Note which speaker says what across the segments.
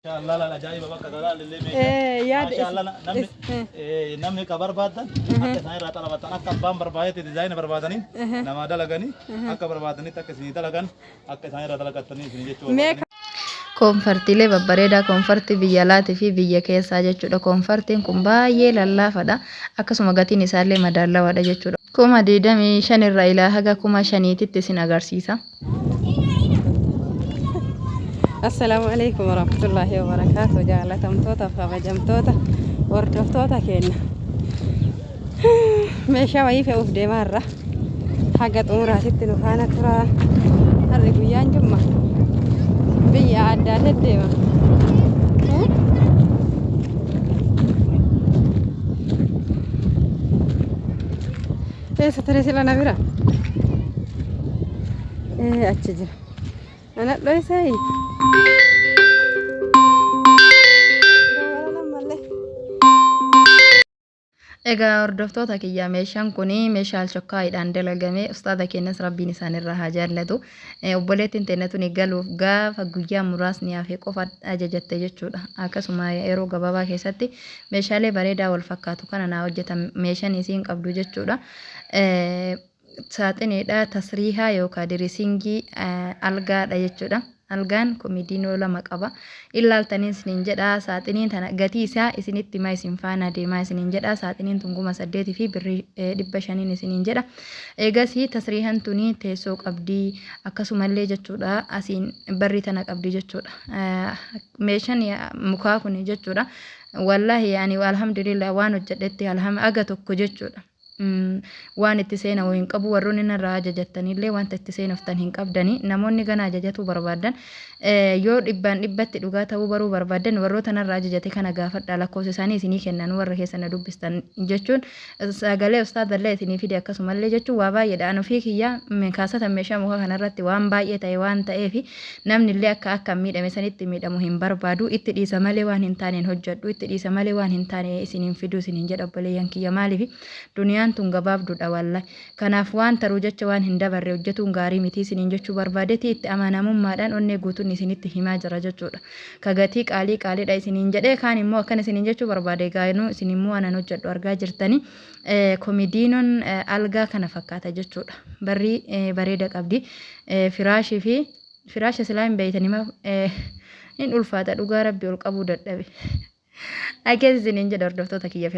Speaker 1: الله لا جاي بابا كذا اللي ما شاء الله نمني كبر بادن أكيد هاي رات الله بتنا كبام برباية ديزاين بربادني نما ده لغني أكبر بربادني تك سني ده لغن أكيد هاي رات الله كتني سني جتوا
Speaker 2: Koonfartiilee babbareedaa koonfartii biyya alaatii fi biyya keessaa jechuudha. Koonfartiin kun baay'ee lallaafadha. Akkasuma gatiin isaallee madaalawaadha jechuudha. 25,000 irraa ilaa haga 5,000 isin agarsiisa.
Speaker 3: السلام عليكم ورحمة الله وبركاته. جالتمتوتا فبجمتوتا وردفتوتا كينا ماشا ويفي أفدي مرة حاجة أمورها ست نفانا ترى الرقويان جمع بيا عدات الديمة ايه ستريسي لنا برا ايه اتشجر أنا لو يساي
Speaker 2: Egaa hordoftoota kiyyaa meeshaan kun meeshaa alchokkaa'idhaan dalagame ustaada keenyas rabbiin isaanirraa haa jaallatu. Obboleettiin teennatuun galuuf gaafa guyyaa muraasni hafe qofa ajajatte jechuudha. Akkasuma yeroo gabaabaa keessatti meeshaalee bareedaa wal fakkaatu kana naa hojjetan meeshaan isiin qabdu jechuudha. Saaxiniidha tasriihaa yookaan dirisingii algaadha jechuudha. Algaan komidiinoo lama qaba. Ilaaltaniin isiniin jedha saaxiniin tana gatii isaa isinitti himaa isin faana deemaa isiniin jedha. Saaxiniin tun 8,000 fi birrii 500 isiniin jedha. Eegasii tasriihan tuni teessoo qabdii akkasumallee jechuudha. Asiin barri tana qabdi jechuudha. Meeshaan mukaa kun jechuudha. Wallahi yaani alhamdulillah waan hojjedhetti aga tokko jechuudha. waan itti seenamu hin qabu warroonni narraa ajajattanillee wanta itti seenuftan hin qabdani namoonni gana ajajatuu barbaadan yoo dhibbaan dhibbatti dhugaa ta'uu baruu barbaadan warroota narraa ajajate kana gaafadha lakkoofsa isaanii isinii kennan warra keessana dubbistan jechuun sagalee ustaadallee isinii fide akkasumallee jechuun waa baay'eedhaan ofii kiyyaa kaasatan meeshaa muka kanarratti waan baay'ee ta'e waan ta'eef namnillee akka miidhame sanitti miidhamu hin barbaadu itti dhiisa malee waan hin taaneen hojjedhu itti dhiisa malee waan hin taane isiniin fiduu isiniin jedha obboleeyyan kiyya maaliif duniyaan tun gabaabduudha wallahi kanaaf waan taruu jecha waan hin dabarre hojjetuun gaarii miti isiniin jechuu barbaadeeti itti amanamummaadhaan onnee guutuun isinitti himaa jira jechuudha kagatii qaaliidha isiniin jedhee kaan immoo akkan isiniin jechuu barbaade gaanuu isin immoo anan hojjedhu argaa jirtanii komidiinoon algaa kana fakkaata jechuudha barrii bareeda qabdi firaasha silaa hin beeytanii hin ulfaata dhugaa rabbi ol qabuu dadhabe Akees isiniin jedha hordoftoota kiyya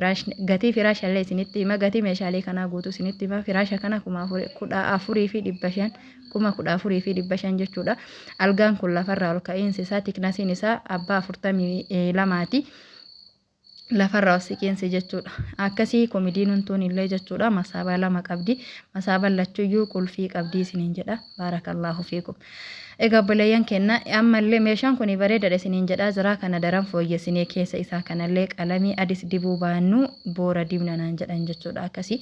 Speaker 2: gatii firaasha illee isinitti hima gatii meeshaalee kanaa guutuu isinitti hima firaasha kana 14,500 jechuudha. Algaan kun lafarraa ol ka'iinsi isaa tiknasiin isaa abbaa 42ti. Lafarraa ol siqeensi jechuudha. Akkasii komidiinoon tun illee jechuudha masaabaa lama qabdi. Masaabaan lachuuyyuu qulfii qabdi isiniin jedha. Baarakallahu fiikum. Egaa obboleeyyan kenna ammallee meeshaan kun bareedaadha isiniin jedhaa jira kana daran fooyyessinee keessa isaa kanallee qalamii adis dibuu baannu boora dibna naan jedhan jechuudha akkasii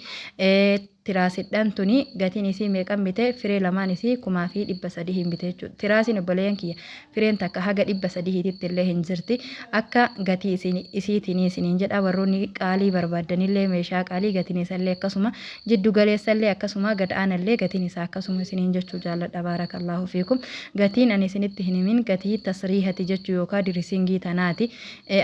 Speaker 2: tiraasidhaan tuni gatiin isii meeqan bite firee lamaan isii 1,300 hin bite jechuudha tiraasiin obboleeyyan kiyya fireen takka haga 300 illee hin jirti akka gatii isiitiin isiniin jedha warroonni qaalii barbaadanillee meeshaa qaalii gatiin isallee akkasuma jiddu galeessallee akkasuma gad aanallee gatiin isaa akkasuma isiniin jechuu jaalladha baarakallahu fiikum gatiin ani isinitti hin himin gatii tasriihati jechuu yookaan dirisingii tanaati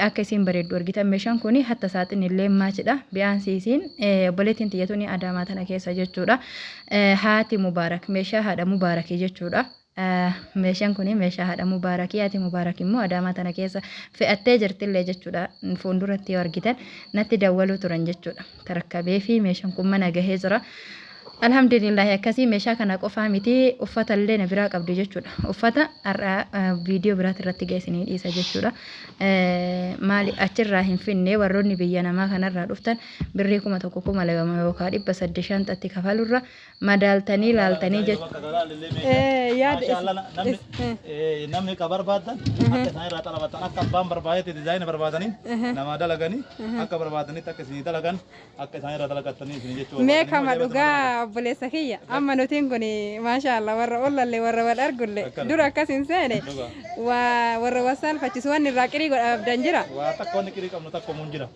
Speaker 2: akka isin bareeddu argitan meeshaan kun hatta saaxin illee maachidha bi'aansi isin obboleettiin tiyyatuun adaamaa tana keessa jechuudha haati mubaarak meeshaa haadha mubaarakii jechuudha meeshaan kun meeshaa haadha mubaarakii haati mubaarak immoo adaamaa tana keessa fe'attee jirtillee jechuudha fuulduratti yoo argitan natti dawwaluu turan jechuudha tarakkabee fi meeshaan kun mana gahee jira. Alhamdulillah akkasii meeshaa kana qofaa miti uffata illee na biraa qabdu jechuudha. Uffata viidiyoo biraati irratti geessinii dhiisa jechuudha. Maali achirraa hin finne warroonni biyya namaa kanarraa dhuftan birrii 1,200 yookaan 800 kafalurra madaaltanii laaltanii jechuudha.
Speaker 1: Namni ka barbaadan akka isaan irraa xalabatan akka abbaan barbaadetti diizaayina barbaadanii nama dalaganii akka barbaadanitti akka isinii dalagan akka isaan irraa dalagatanii isinii jechuudha.
Speaker 3: Meekama dhugaa obboleessa kiyya amma nutiin kun maashaallah warra ollalle warra wal argulle dura akkas hin seene warra wasaan faccisu waan irraa qirii godhabdan jira
Speaker 1: waa takkoonni qirii qabnu takko mun jira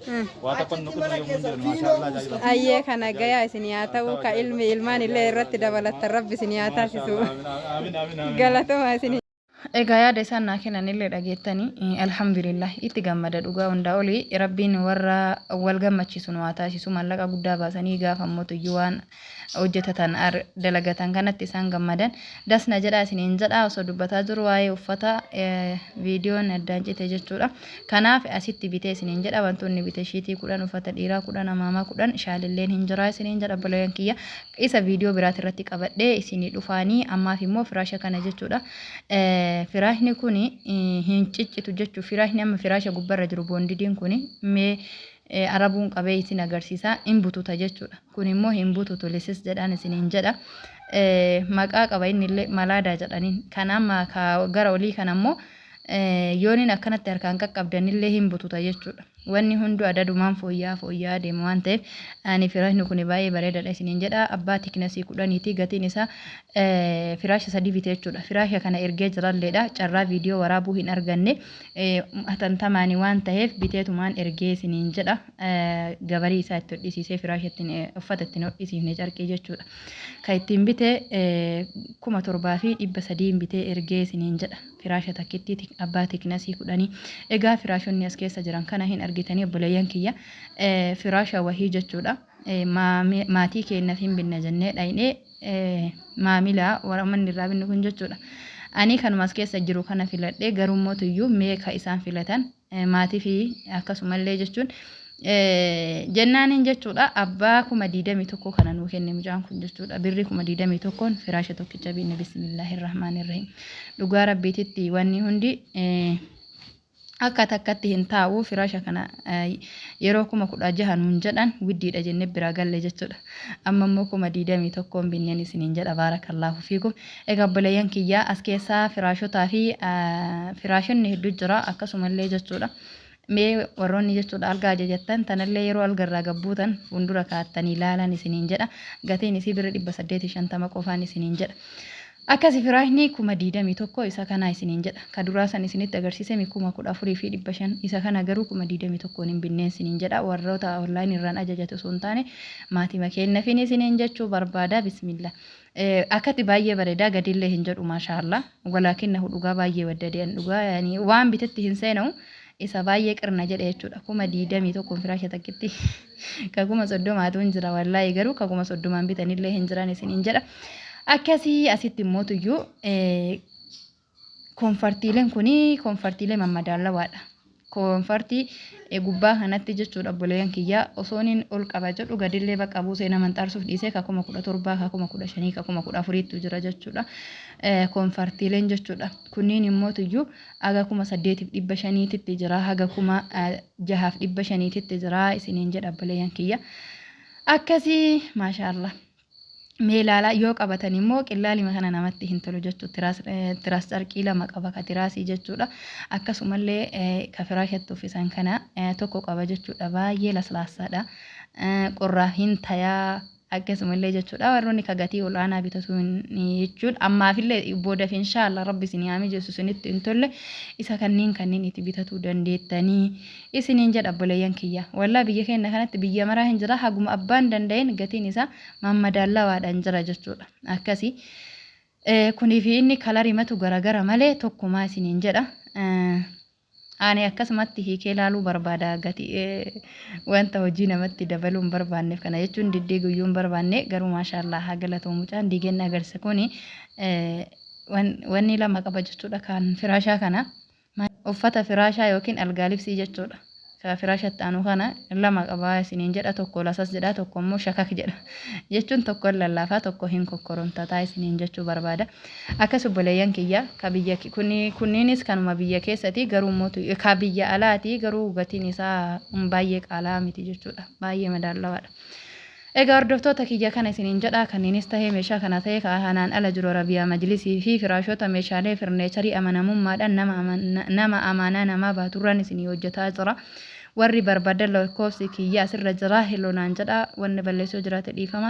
Speaker 1: waa takkoonni nuqinu yoo mun jira maashaallah jaalladha
Speaker 3: ayyee kana gayaa isin yaa ta'u ka ilmaan illee irratti dabalatan rabbi isin yaa taasisu galatuma isin
Speaker 2: Egaa yaada isaan naa kennanillee dhageettanii alhamdulillah itti gammada dhugaa hundaa olii rabbiin warra wal gammachiisu nu haa taasisu mallaqa guddaa baasanii gaafa mootuyyuu waan hojjetatan dalagatan kanatti isaan gammadan dasna jedhaa isiniin jedhaa osoo dubbataa jiru waa'ee uffata viidiyoon addaan cite jechuudha. Kanaaf asitti bitee isiniin jedha wantoonni bite shiitii 10 uffata dhiiraa 10 amaamaa 10 shaalilleen hin jiraa isiniin jedha balayan kiyya isa viidiyoo biraati irratti qabadhee isinii dhufaanii ammaaf immoo firaasha kana jechuudha. Firaashni kuni hin ciccitu jechuu firaashni amma firaasha gubbarra jiru boondidiin kuni mee arabuun qabee isin agarsiisa hin bututa jechuudha. Kun immoo hin bututu lisis jedhaan isiniin jedha. Maqaa qaba innillee malaadaa jedhaniin kan amma gara olii kan ammoo yooniin akkanatti harkaan qaqqabdanillee hin bututa jechuudha. Wanni hunduu adadumaan fooyya'aa deema waan ta'eef ani firaashni kun baay'ee bareedaadha isiniin jedha. Abbaa tiknasii 10 gatiin isaa firaasha 3 bite jechuudha. Firaasha kana ergee jiralleedha. Carraa viidiyoo waraabuu hin arganne atantamaani waan ta'eef biteetumaan ergee isiniin jedha. Gabarii isaa itti hodhisiisee firaasha ittiin uffata ittiin hodhisiifne carqii jechuudha. Kan ittiin bite 7,300 bitee ergee isiniin jedha. Firaasha takkitti abbaa tiknasii 10. Egaa firaashonni as keessa jiran kana hin argitanii obboleeyyan kiyya firaasha wahii jechuudha. Maatii keenyaaf hin binna jennee dhaynee maamila waramanni irraa binnu kun jechuudha. Ani kanuma as keessa jiru kana filadhee garuu mootuyyuu meeqa isaan filatan maatii fi akkasumallee jechuun jennaaniin jechuudha. Abbaa 21,000 kana nuu kenne mucaan kun jechuudha. Birri 21,000 firaasha tokkicha binne bismillahirrahmanirrahim. Dhugaa rabbiititti wanni hundi akka takkatti hin taa'u firaasha kana yeroo 16,000 nuun jedhan widdiidha jennee biraa galle jechuudha. Amma immoo 21,000 binneen isiniin jedha baarakallaahu fiikum. Egaa obboleeyyan kiyyaa as keessaa firaashotaa fi firaashonni hedduu jira akkasumallee jechuudha. Mee warroonni jechuudha algaa ajajattan tanallee yeroo algarraa gabbuutan fuuldura kaa'attanii ilaalan isiniin jedha. Gatiin isii birri 850 qofaan isiniin jedha. Akkasi firaashni 21,000 isa kana isiniin jedha. Ka duraa san isinitti agarsiise 14,500 isa kana garuu 21,000 hin binneen isiniin jedha. Warroota online irraan ajajatu osoo hin taane maatii makeennafiin isiniin jechuu barbaada bismillah. Akkatti baay'ee bareedaa gadillee hin jedhu maashaallah. Walaakin na dhugaa baay'ee waddadeen dhugaa waan bitetti hin seena'u. Isa baay'ee qirna jedhe jechuudha. 21,000 firaasha takkitti ka 30,000 hin jira wallaahi garuu ka 30,000 bitanillee hin jiran isiniin jedha. Akkasii asitti mootuyyuu konfartiileen kuni konfartiilee mammadaalawaadha. Konfartii gubbaa kanatti jechuudha obboleeyyan kiyyaa osooniin ol qaba jedhu gadillee bakka buusee nama xaarsuuf dhiisee ka 17,000 ka 15,000 ka 14,000 jira jechuudha. Konfartiileen jechuudha. Kunniin immootuyyuu haga 8,500 jira haga 6,500 jira isiniin jedha obboleeyyan kiyya. Akkasii maashaallah. Meelaalaa yoo qabatan immoo qillaalima kana namatti hin tolu jechuudha. Tiraas carqii lama qaba ka tiraasii jechuudha. Akkasumallee ka firaashatti uffisan kana tokko qaba jechuudha. Baay'ee laslaasaadha. Qorraa hin tayaa akkasumallee jechuudha. Warroonni ka gatii olaanaa bitatu jechuudha. Ammaafillee boodaaf inshaallah rabbi isin haa mijeessu isinitti hin tolle isa kanneen itti bitatuu dandeettanii isiniin jedha obboleeyyan kiyya. Wallaa biyya keenya kanatti biyya maraa hin jira haguma abbaan danda'een gatiin isaa mammadaalawaadhaan jira jechuudha. Akkasii kunii fi inni kalarimatu garagara malee tokkumaa isiniin jedha. Ani akkasumatti hiikee ilaaluu barbaada gatii wanta hojii namatti dabaluun barbaanneef kana jechuun diddiiguyyuun barbaanne garuu maashaallah haa galatamu mucaan diigenne agarsiisa kuni wanni lama qaba jechuudha kan firaashaa kana uffata firaashaa yookiin algaa libsii jechuudha. Ka firaashatti aanu kana lama qaba isiniin jedha tokko lasas jedha tokko immoo shakak jedha jechuun tokko lallaafaa tokko hin kokkorontataa isiniin jechuu barbaada. Akkas obboleeyyan kiyya ka biyya kunniinis kanuma biyya keessatti garuu mootu ka biyya alaati garuu gatiin isaa baay'ee qaala'aa miti jechuudha. Baay'ee madaalawaadha. Egaa hordoftoota kiyya kana isiniin jedha kanniinis tahee meeshaa kana tahee kanaan ala jiru rabiyaa majlisii fi firaashota meeshaalee firneecharii amanamummaadhaan nama amaanaa namaa baaturraan isinii hojjetaa jira. Warri barbaadan lakkoofsi kiyya asirra jira heloonaan jedha wanni balleessoo jiraate dhiifama.